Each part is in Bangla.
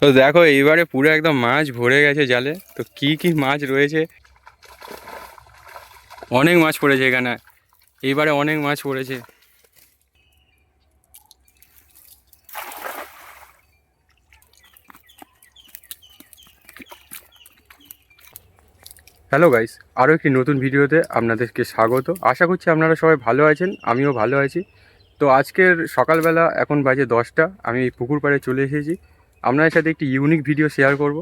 তো দেখো এইবারে পুরো একদম মাছ ভরে গেছে জালে। তো কি কি মাছ রয়েছে, অনেক মাছ পড়েছে এখানে, এইবারে অনেক মাছ পড়েছে। হ্যালো গাইস, আরও একটি নতুন ভিডিওতে আপনাদেরকে স্বাগত। আশা করছি আপনারা সবাই ভালো আছেন, আমিও ভালো আছি। তো আজকের সকালবেলা এখন বাজে 10টা, আমি এই পুকুর পাড়ে চলে এসেছি আপনাদের সাথে একটি ইউনিক ভিডিও শেয়ার করব।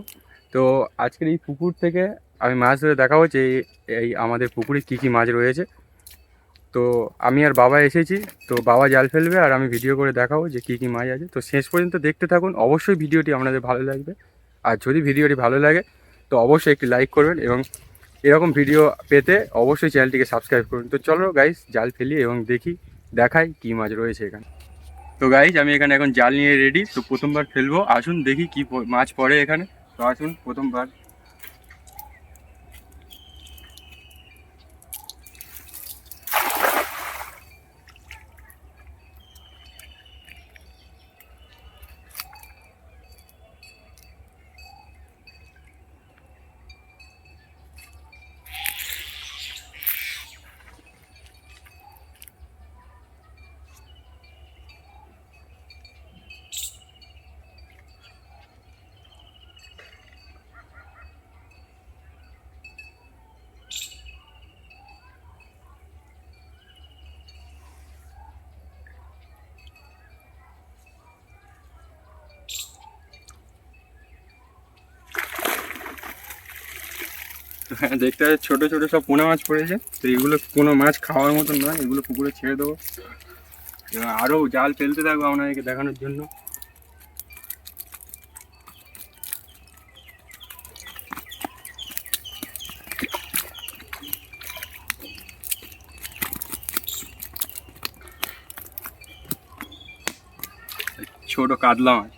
তো আজকের এই পুকুর থেকে আমি মাছ ধরে দেখাবো যে এই আমাদের পুকুরে কি কি মাছ রয়েছে। তো আমি আর বাবা এসেছি, তো বাবা জাল ফেলবে আর আমি ভিডিও করে দেখাবো যে কী কী মাছ আছে। তো শেষ পর্যন্ত দেখতে থাকুন, অবশ্যই ভিডিওটি আপনাদের ভালো লাগবে। আর যদি ভিডিওটি ভালো লাগে তো অবশ্যই একটি লাইক করবেন এবং এরকম ভিডিও পেতে অবশ্যই চ্যানেলটিকে সাবস্ক্রাইব করুন। তো চলো গাইস জাল ফেলি এবং দেখাই কী মাছ রয়েছে এখানে। তো গাইস আমি এখানে এখন জাল নিয়ে রেডি। তো প্রথমবার ফেলবো, আসুন দেখি কি মাছ পড়ে এখানে। তো আসুন প্রথমবার। হ্যাঁ দেখতে পাচ্ছি ছোটো ছোটো সব পোনা মাছ পড়েছে। তো এগুলো কোনো মাছ খাওয়ার মতন নয়, এগুলো পুকুরে ছেড়ে দেবো। এবার আরও জাল ফেলতে থাকবো আপনাদেরকে দেখানোর জন্য। ছোট কাতলা মাছ।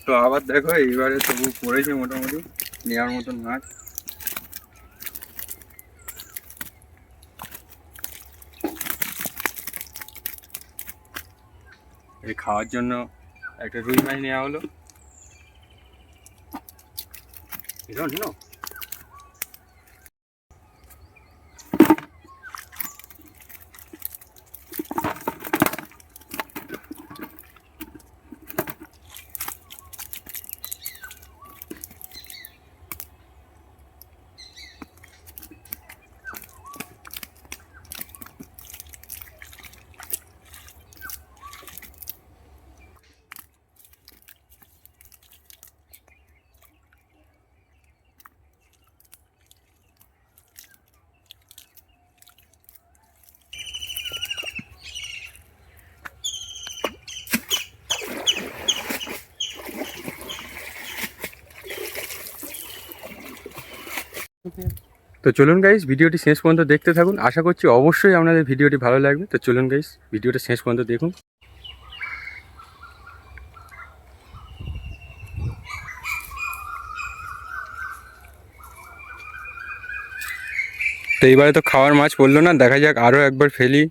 তো আবার দেখো এইবারে তবু পড়েছে মোটামুটি নেওয়ার মতন মাছ। এই খাওয়ার জন্য একটা রুই মাছ নেওয়া হলো। এরকম নিল। তো চলুন গাইস ভিডিওটি শেষ পর্যন্ত দেখতে থাকুন, আশা করছি অবশ্যই আপনাদের ভিডিওটি ভালো লাগবে। তো চলুন গাইস ভিডিওটা শেষ পর্যন্ত দেখুন। তো এইবারে তো খাওয়ার মাছ পড়লো না, দেখা যাক আরও একবার ফেলি।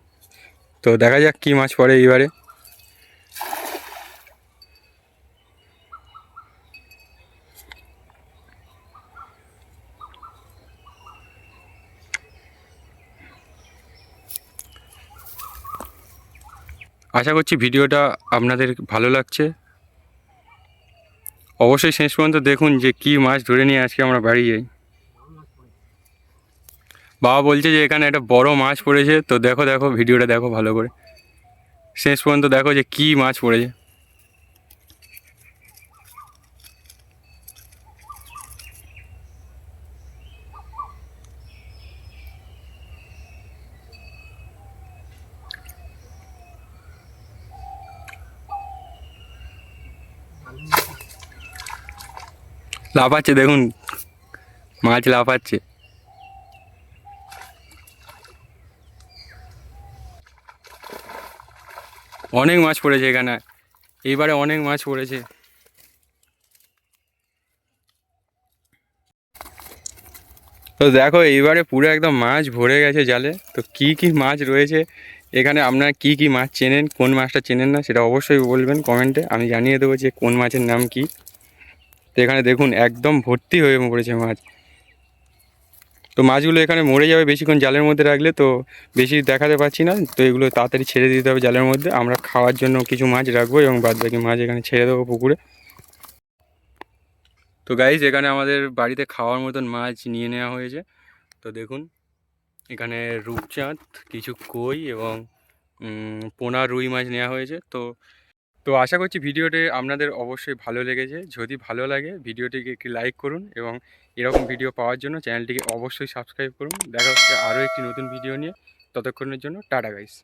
তো দেখা যাক কী মাছ পড়ে এইবারে। আশা করছি ভিডিওটা আপনাদের ভালো লাগছে। অবশ্যই শেষ পর্যন্ত দেখুন যে কী মাছ ধরে নিয়ে আজকে আমরা বাড়ি যাই। বাবা বলছে যে এখানে একটা বড় মাছ পড়েছে, তো দেখো দেখো ভিডিওটা দেখো ভালো করে, শেষ পর্যন্ত দেখো যে কী মাছ পড়েছে। লাফাচ্ছে দেখুন, মাছ লাফাচ্ছে। অনেক মাছ পড়েছে এখানে, এইবারে অনেক মাছ পড়েছে। তো দেখো এইবারে পুরো একদম মাছ ভরে গেছে জালে। তো কি কি মাছ রয়েছে এখানে, আপনারা কি কি মাছ চেনেন, কোন মাছটা চেনেন না সেটা অবশ্যই বলবেন কমেন্টে, আমি জানিয়ে দেবো যে কোন মাছের নাম কি। তো এখানে দেখুন একদম ভর্তি হয়ে পড়েছে মাছ। তো মাছগুলো এখানে মরে যাবে বেশিক্ষণ জালের মধ্যে রাখলে, তো বেশি দেখাতে পাচ্ছি না। তো এগুলো তাড়াতাড়ি ছেড়ে দিতে হবে জালের মধ্যে। আমরা খাওয়ার জন্য কিছু মাছ রাখবো এবং বাদবাকি মাছ এখানে ছেড়ে দেবো পুকুরে। তো গাইজ এখানে আমাদের বাড়িতে খাওয়ার মতন মাছ নিয়ে নেওয়া হয়েছে। তো দেখুন এখানে রূপচাঁদ, কিছু কই এবং পোনা রুই মাছ নেওয়া হয়েছে। তো তো আশা করছি ভিডিওটি আপনাদের অবশ্যই ভালো লেগেছে। যদি ভালো লাগে ভিডিওটিকে একটি লাইক করুন এবং এরকম ভিডিও পাওয়ার জন্য চ্যানেলটিকে অবশ্যই সাবস্ক্রাইব করুন। দেখা হচ্ছে আরও একটি নতুন ভিডিও নিয়ে। ততক্ষণের জন্য টাটা গাইস।